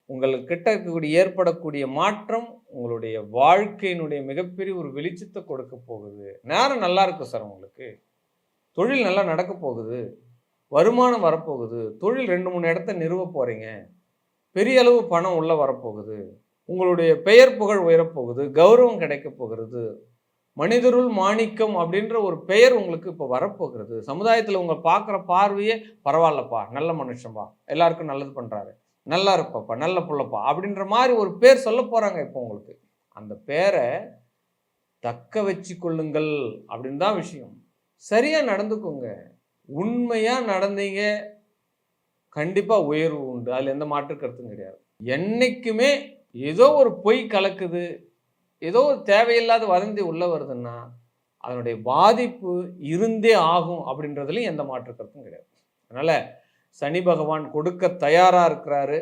உங்கள்கிட்ட இருக்கக்கூடிய ஏற்படக்கூடிய மாற்றம் உங்களுடைய வாழ்க்கையினுடைய மிகப்பெரிய ஒரு வெளிச்சத்தை கொடுக்க போகுது. நேரம் நல்லா இருக்கும் சார் உங்களுக்கு. தொழில் நல்லா நடக்க போகுது. வருமானம் வரப்போகுது. தொழில் 2, 3 இடத்த நிறுவ போறீங்க. பெரிய அளவு பணம் உள்ள வரப்போகுது. உங்களுடைய பெயர் புகழ் உயரப்போகுது. கௌரவம் கிடைக்கப் போகிறது. மனிதருள் மாணிக்கம் அப்படின்ற ஒரு பெயர் உங்களுக்கு இப்போ வரப்போகிறது. சமுதாயத்தில் உங்க பார்க்குற பார்வையே பரவாயில்லப்பா, நல்ல மனுஷன்பா, எல்லாருக்கும் நல்லது பண்றாரு, நல்லா இருப்பப்பா, நல்ல புள்ளப்பா அப்படின்ற மாதிரி ஒரு பேர் சொல்ல போறாங்க இப்போ உங்களுக்கு. அந்த பேரை தக்க வச்சு கொள்ளுங்கள் அப்படின்னு தான் விஷயம். சரியா நடந்துக்கோங்க. உண்மையா நடந்தீங்க, கண்டிப்பா உயர்வு உண்டு. அதுல எந்த மாற்று கருத்தும் கிடையாது. என்னைக்குமே ஏதோ ஒரு பொய் கலக்குது, ஏதோ ஒரு தேவையில்லாத வதந்தி உள்ள வருதுன்னா அதனுடைய பாதிப்பு இருந்தே ஆகும் அப்படின்றதுலையும் எந்த மாற்று கருத்தும் கிடையாது. அதனால சனி பகவான் கொடுக்க தயாரா இருக்கிறாரு.